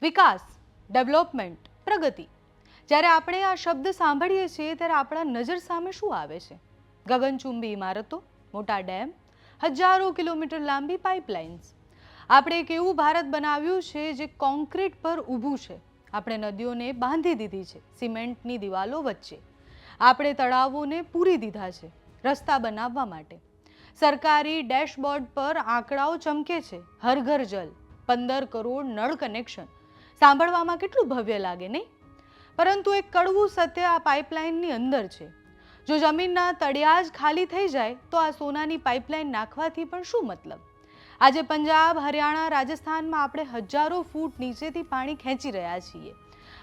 વિકાસ, development, પ્રગતિ. જ્યારે આપણે આ શબ્દ સાંભળીએ છીએ ત્યારે આપણા નજર સામે શું આવે છે? ગગનચુંબી ઇમારતો, મોટા ડેમ, હજારો કિલોમીટર લાંબી પાઇપલાઇન્સ. આપણે એક એવું ભારત બનાવ્યું છે જે કોન્ક્રીટ પર ઊભું છે. આપણે નદીઓને બાંધી દીધી છે સિમેન્ટની દિવાલો વચ્ચે. આપણે તળાવોને પૂરી દીધા છે રસ્તા બનાવવા માટે. સરકારી ડેશબોર્ડ પર આંકડાઓ ચમકે છે, હર ઘર જલ, 15 કરોડ નળ કનેક્શન. સાંભળવામાં કેટલું ભવ્ય લાગે નહીં? પરંતુ એક કડવું સત્ય આ પાઇપલાઇનની અંદર છે. જો જમીનના તળિયા જ ખાલી થઈ જાય તો આ સોનાની પાઇપલાઇન નાખવાથી પણ શું મતલબ? આજે પંજાબ, હરિયાણા, રાજસ્થાનમાં આપણે હજારો ફૂટ નીચેથી પાણી ખેંચી રહ્યા છીએ.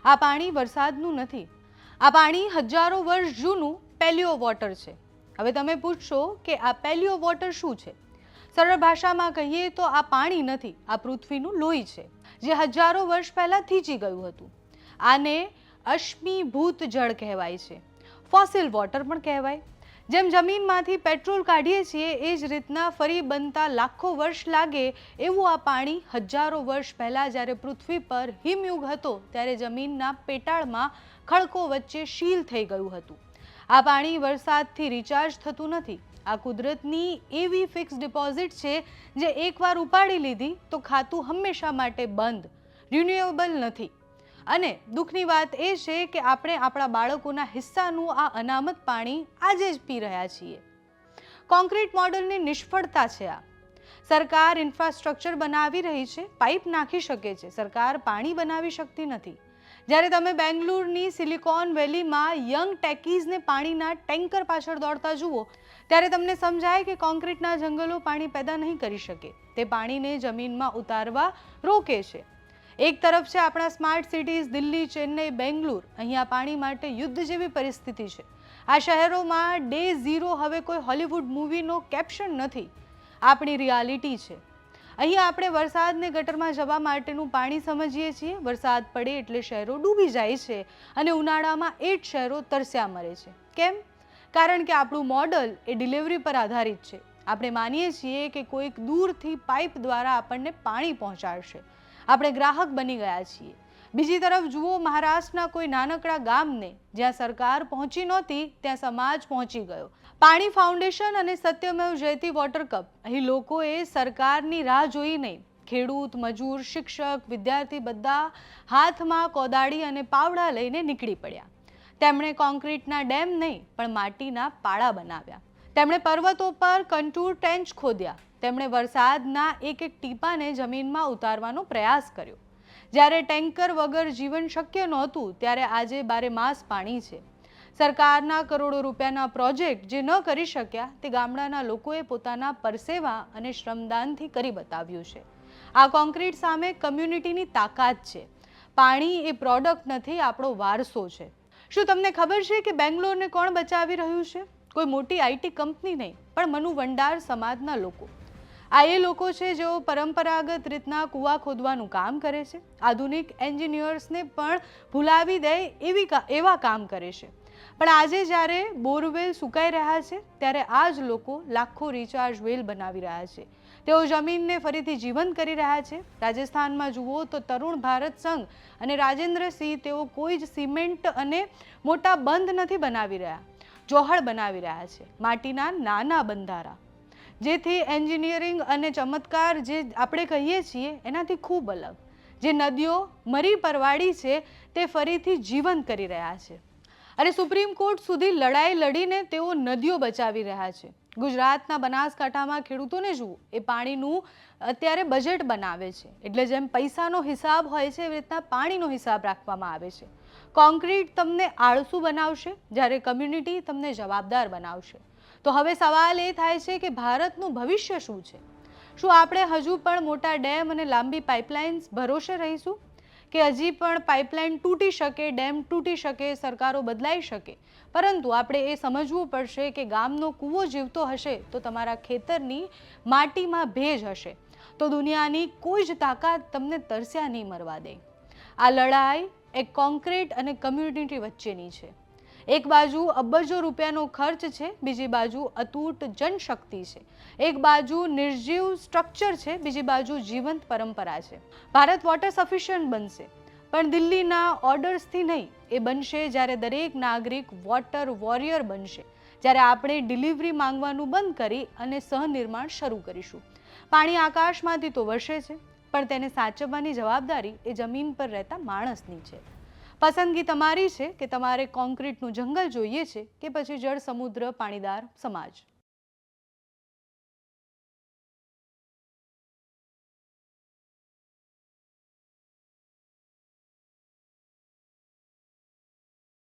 આ પાણી વરસાદનું નથી, આ પાણી હજારો વર્ષ જૂનું પેલિયો વોટર છે. હવે તમે પૂછશો કે આ પેલિયો વોટર શું છે? સરળ ભાષામાં કહીએ તો આ પાણી નથી, આ પૃથ્વીનું લોહી છે જે હજારો વર્ષ પહેલા થીજી ગયું હતું. આને અશ્મિભૂત જળ કહેવાય છે, ફોસિલ વોટર પણ કહેવાય. જેમ જમીનમાંથી પેટ્રોલ કાઢીએ છીએ એ જ રીતના ફરી બનતા લાખો વર્ષ લાગે એવું આ પાણી હજારો વર્ષ પહેલા જ્યારે પૃથ્વી પર હિમયુગ હતો ત્યારે જમીનના પેટાળમાં ખડકો વચ્ચે શીલ થઈ ગયું હતું. આ પાણી વરસાદથી રિચાર્જ થતું નથી. આ કુદરતની એવી ફિક્સ ડિપોઝિટ છે જે એકવાર ઉપાડી લીધી તો ખાતું હંમેશા માટે બંધ, રિન્યુએબલ નથી. અને દુઃખની વાત એ છે કે આપણે આપણા બાળકોના હિસ્સાનું આ અનામત પાણી આજે જ પી રહ્યા છીએ. કોન્ક્રીટ મોડલની નિષ્ફળતા છે આ. સરકાર ઇન્ફ્રાસ્ટ્રક્ચર બનાવી રહી છે, પાઇપ નાખી શકે છે, સરકાર પાણી બનાવી શકતી નથી. જ્યારે તમે બેંગ્લોરની સિલિકોન વેલીમાં યંગ ટેકીઝને પાણીના ટેન્કર પાછળ દોડતા જુઓ ત્યારે તમને સમજાય કે કોન્ક્રીટના જંગલો પાણી પેદા નહીં કરી શકે, તે પાણીને જમીનમાં ઉતારવા રોકે છે. એક તરફ છે આપણા સ્માર્ટ સિટીઝ દિલ્હી, ચેન્નઈ, બેંગ્લોર. અહીંયા પાણી માટે યુદ્ધ જેવી પરિસ્થિતિ છે. આ શહેરોમાં ડે ઝીરો હવે કોઈ હોલિવૂડ મૂવીનો કેપ્શન નથી, આપણી રિયાલિટી છે. અહીંયા આપણે વરસાદને ગટરમાં જવા માટેનું પાણી સમજીએ છીએ. વરસાદ પડે એટલે શહેરો ડૂબી જાય છે અને ઉનાળામાં એ જ શહેરો તરસ્યા મરે છે. કેમ? કારણ કે આપણું મોડલ એ ડિલિવરી પર આધારિત છે. આપણે માનીએ છીએ કે કોઈક દૂરથી પાઇપ દ્વારા આપણને પાણી પહોંચાડશે. આપણે ગ્રાહક બની ગયા છીએ. બીજી તરફ જુઓ મહારાષ્ટ્રના કોઈ નાનકડા ગામને જ્યાં સરકાર પહોંચી નહોતી ત્યાં સમાજ પહોંચી ગયો. પાણી ફાઉન્ડેશન અને સત્યમેવ જયતે વોટર કપ. અહીં લોકોએ સરકારની રાહ જોઈ નહીં. ખેડૂત, મજૂર, શિક્ષક, વિદ્યાર્થી બધા હાથમાં કોદાળી અને પાવડા લઈને નીકળી પડ્યા. તેમણે કોન્ક્રીટના ડેમ નહીં પણ માટીના પાળા બનાવ્યા. તેમણે પર્વતો પર કન્ટૂર ટેન્ચ ખોદ્યા. તેમણે વરસાદના એક એક ટીપાને જમીનમાં ઉતારવાનો પ્રયાસ કર્યો. જ્યારે ટેન્કર વગર જીવન શક્ય નહોતું ત્યારે આજે બારેમાસ પાણી છે. સરકારના કરોડો રૂપિયાના પ્રોજેક્ટ જે ન કરી શક્યા તે ગામડાના લોકોએ પોતાના પરસેવા અને શ્રમદાનથી કરી બતાવ્યું છે. આ કોન્ક્રીટ સામે કમ્યુનિટીની તાકાત છે. પાણી એ પ્રોડક્ટ નથી, આપણો વારસો છે. શું તમને ખબર છે કે બેંગ્લોરને કોણ બચાવી રહ્યું છે? કોઈ મોટી આઈટી કંપની નહીં પણ મનુ વંડાર સમાજના લોકો. આ એ લોકો છે જેઓ પરંપરાગત રીતના કૂવા ખોદવાનું કામ કરે છે, આધુનિક એન્જિનિયર્સને પણ ભૂલાવી દે એવા કામ કરે છે. પણ આજે જ્યારે બોરવેલ સુકાઈ રહ્યા છે ત્યારે આ જ લોકો લાખો રિચાર્જ વેલ બનાવી રહ્યા છે. તેઓ જમીનને ફરીથી જીવંત કરી રહ્યા છે. રાજસ્થાનમાં જુઓ તો તરુણ ભારત સંઘ અને રાજેન્દ્રસિંહ તેઓ કોઈ જ સિમેન્ટ અને મોટા બંધ નથી બનાવી રહ્યા, જોહળ બનાવી રહ્યા છે, માટીના નાના બંધારા. જેથી એન્જિનિયરિંગ અને ચમત્કાર જે આપણે કહીએ છીએ એનાથી ખૂબ અલગ. જે નદીઓ મરી પરવાડી છે તે ફરીથી જીવંત કરી રહ્યા છે. અને સુપ્રીમ કોર્ટ સુધી લડાઈ લડીને તેઓ નદીઓ બચાવી રહ્યા છે. ગુજરાતના બનાસકાંઠામાં ખેડૂતોને જુઓ, એ પાણીનું અત્યારે બજેટ બનાવે છે. એટલે જેમ પૈસાનો હિસાબ હોય છે એવી રીતના પાણીનો હિસાબ રાખવામાં આવે છે. કોન્ક્રીટ તમને આળસુ બનાવશે જ્યારે કમ્યુનિટી તમને જવાબદાર બનાવશે. તો હવે સવાલ એ થાય છે કે ભારતનું ભવિષ્ય શું છે? શું આપણે હજુ પણ મોટા ડેમ અને લાંબી પાઇપલાઇન્સ ભરોસે રહીશું કે હજી પણ પાઇપલાઇન તૂટી શકે, ડેમ તૂટી શકે, સરકારો બદલાઈ શકે? પરંતુ આપણે એ સમજવું પડશે કે ગામનો કૂવો જીવતો હશે તો તમારા ખેતરની માટીમાં ભેજ હશે તો દુનિયાની કોઈ જ તાકાત તમને તરસ્યા નહીં મરવા દે. આ લડાઈ એક કોન્ક્રીટ અને કમ્યુનિટી વચ્ચેની છે. એક બાજુ અબજો રૂપિયાનો ખર્ચ છે, બીજી બાજુ અતૂટ જનશક્તિ છે. એક બાજુ નિર્જીવ સ્ટ્રક્ચર છે, બીજી બાજુ જીવંત પરંપરા છે. ભારત વોટર સફિશિયન્ટ બનશે, પણ દિલ્હીના ઓર્ડર્સથી નહીં. એ બનશે જ્યારે દરેક નાગરિક વોટર વોરિયર બનશે, જ્યારે આપણે ડિલિવરી માંગવાનું બંધ કરી અને સહનિર્માણ શરૂ કરીશું. પાણી આકાશમાંથી તો વરસે છે, પણ તેને સાચવવાની જવાબદારી એ જમીન પર રહેતા માણસની છે. પસંદગી તમારી છે કે તમારે કોન્ક્રીટનું જંગલ જોઈએ છે કે પછી જળ સમુદ્ર પાણીદાર સમાજ.